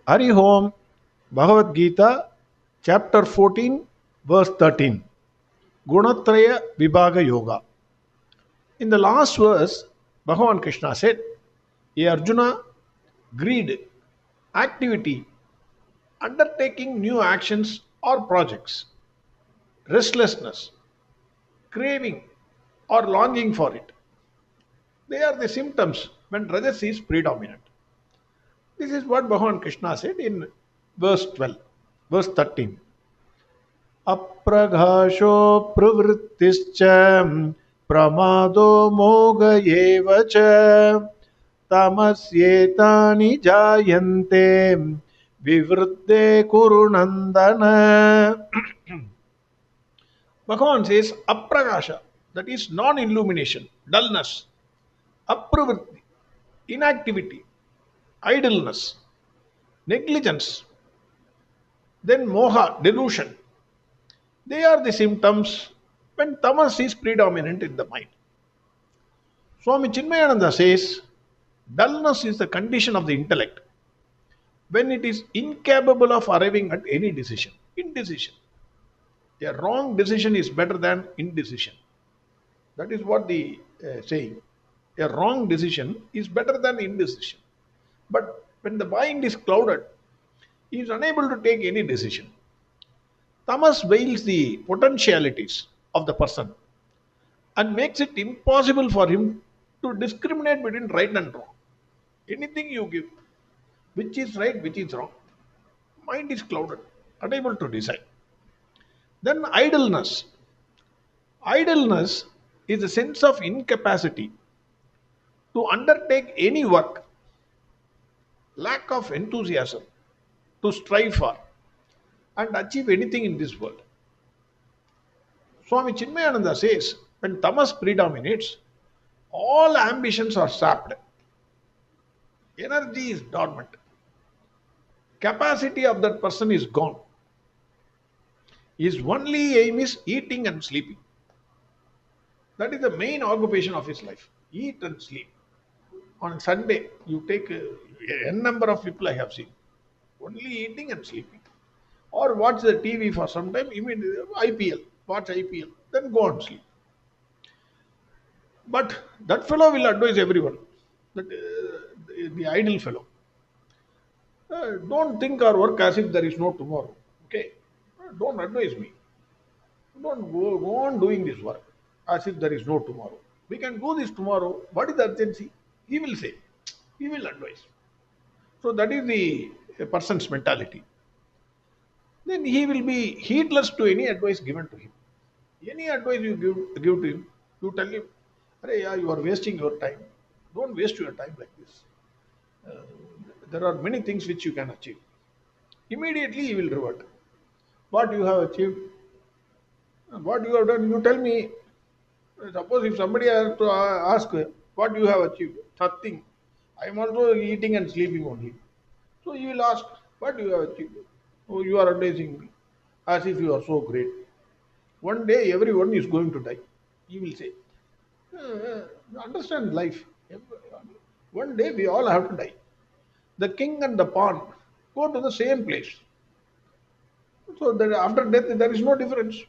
Hari Om, Bhagavad Gita, chapter 14, verse 13. Gunatraya Vibhaga Yoga. In the last verse, Bhagwan Krishna said, "Ye Arjuna, greed, activity, undertaking new actions or projects, restlessness, craving, or longing for it, they are the symptoms when Rajas is predominant." This is what Bhagwan Krishna said in verse 12, verse 13. अप्रघाषो प्रवृत्तिश्च प्रमादो मोघ एव च तमस्येतानि जायन्ते विवृद्धे कुरु नन्दन. Bhagavan says apragasha, that is non-illumination, dullness, apravritti, inactivity, idleness, negligence, then moha, delusion. They are the symptoms when tamas is predominant in the mind. Swami Chinmayananda says, dullness is the condition of the intellect when it is incapable of arriving at any decision. Indecision. A wrong decision is better than indecision. That is what the saying. A wrong decision is better than indecision. But when the mind is clouded, he is unable to take any decision. Tamas veils the potentialities of the person and makes it impossible for him to discriminate between right and wrong. Anything you give, which is right, which is wrong, mind is clouded, unable to decide. Then idleness. Idleness is a sense of incapacity to undertake any work, lack of enthusiasm to strive for and achieve anything in this world. Swami Chinmayananda says, when tamas predominates, all ambitions are sapped. Energy is dormant. Capacity of that person is gone. His only aim is eating and sleeping. That is the main occupation of his life. Eat and sleep. On Sunday, you take n number of people I have seen. Only eating and sleeping. Or watch the TV for some time, immediately IPL. Watch IPL. Then go and sleep. But that fellow will advise everyone. That, the idle fellow. Don't think or work as if there is no tomorrow. Okay? Don't advise me. Don't go on doing this work as if there is no tomorrow. We can do this tomorrow. What is the urgency? He will say. He will advise. So that is the person's mentality. Then he will be heedless to any advice given to him. Any advice you give to him, you tell him, "Arey, yeah, you are wasting your time. Don't waste your time like this. Uh, there are many things which you can achieve." Immediately he will revert. What you have achieved, what you have done, you tell me. Suppose if somebody has to ask what you have achieved, nothing. I am also eating and sleeping only. So you will ask, what you have achieved? Oh, you are advising me as if you are so great. One day everyone is going to die. He will say, understand life. One day we all have to die. The king and the pawn go to the same place. So that after death there is no difference.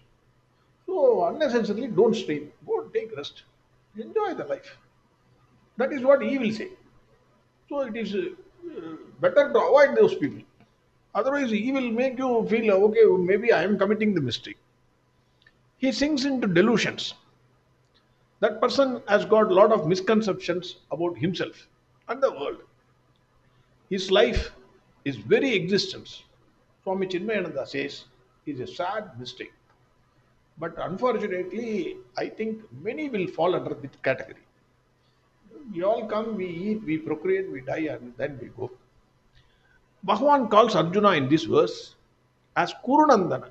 So unnecessarily don't strain. Go and take rest. Enjoy the life. That is what he will say. So it is better to avoid those people. Otherwise, he will make you feel, okay, maybe I am committing the mistake. He sinks into delusions. That person has got a lot of misconceptions about himself and the world. His life, his very existence, Swami Chinmayananda says, is a sad mistake. But unfortunately, I think many will fall under this category. We all come, we eat, we procreate, we die, and then we go. Bhagwan calls Arjuna in this verse as Kurunandana,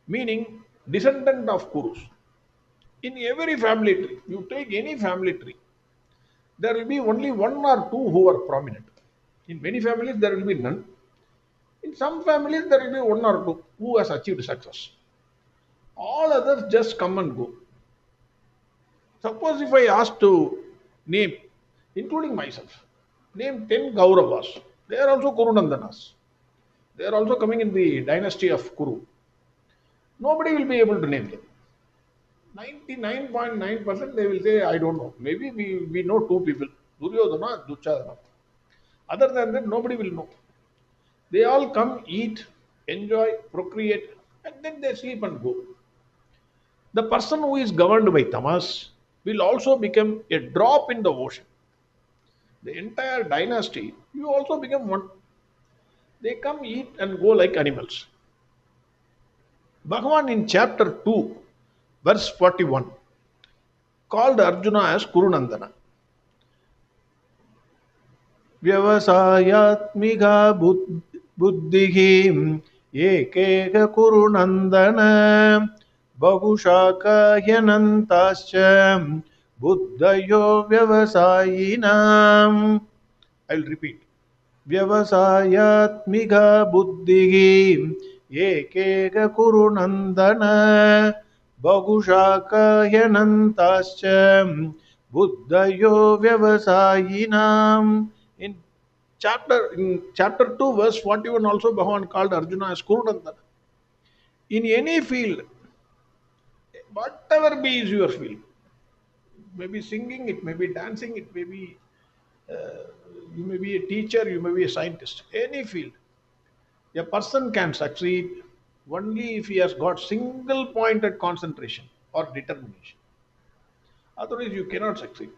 meaning descendant of Kurus. In every family tree, you take any family tree, there will be only one or two who are prominent. In many families, there will be none. In some families, there will be one or two who has achieved success. All others just come and go. Suppose if I ask to name, including myself, name 10 Kauravas. They are also Kurunandanas. They are also coming in the dynasty of Kuru. Nobody will be able to name them. 99.9% they will say, I don't know. Maybe we know two people, Duryodhana, Duchadana. Other than that, nobody will know. They all come, eat, enjoy, procreate, and then they sleep and go. The person who is governed by Tamas will also become a drop in the ocean. The entire dynasty, you also become one. They come, eat, and go like animals. Bhagwan in chapter 2, verse 41, called Arjuna as Kurunandana. व्यवसायात्मिका बुद्धिः एकैक कुरुनन्दन बहुशाखाह्यनन्ताश्च बुद्धयो व्यवसायिनाम्. I'll repeat. व्यवसायात्मिका बुद्धिः एकैक कुरुनन्दन बहुशाखाह्यनन्ताश्च बुद्धयो व्यवसायिनाम्. In chapter 2, verse 41, also Bhagwan called Arjuna as Kurunandana. In any field, whatever be is your field, it may be singing, it may be dancing, it may be you may be a teacher, you may be a scientist, any field, a person can succeed only if he has got single pointed concentration or determination. Otherwise, you cannot succeed.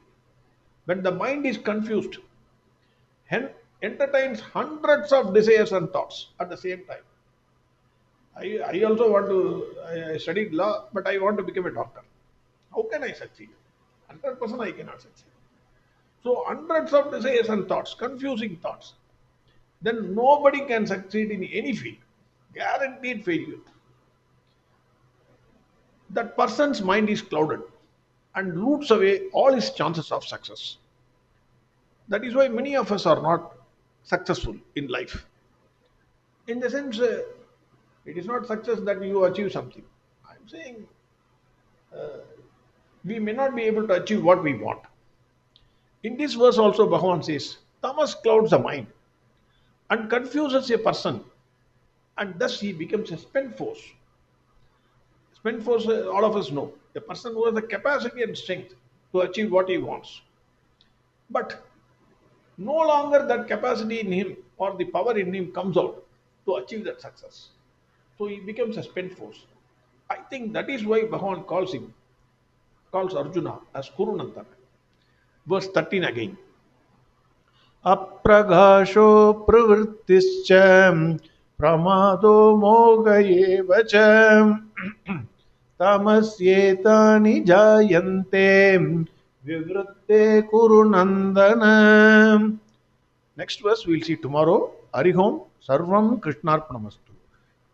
When the mind is confused, entertains hundreds of desires and thoughts at the same time. I also want to, I studied law, but I want to become a doctor. How can I succeed? 100% I cannot succeed. So hundreds of desires and thoughts, confusing thoughts. Then nobody can succeed in any field. Guaranteed failure. That person's mind is clouded and roots away all his chances of success. That is why many of us are not successful in life. In the sense, it is not success that you achieve something. I am saying we may not be able to achieve what we want. In this verse also Bhagwan says, Tamas clouds the mind and confuses a person, and thus he becomes a spent force. Spent force, all of us know. A person who has the capacity and strength to achieve what he wants. But no longer that capacity in him or the power in him comes out to achieve that success. So he becomes a spent force. I think that is why Bhagwan calls Arjuna as Kurunandana. Verse 13 again. Apraghasho pravrittischa pramado moga eva cha tamasyetani jayante vivritte kurunandana. Next verse we will see tomorrow. Arihom sarvam krishnarpanamastu.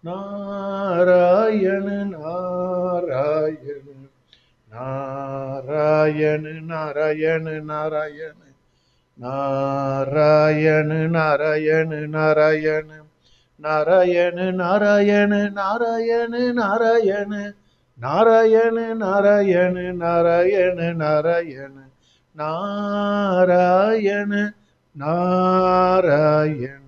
Narayana Narayana Narayana Narayana Narayana Narayana Narayana Narayana Narayana Narayana Narayana Narayana Narayana Narayana Narayana Narayana Narayana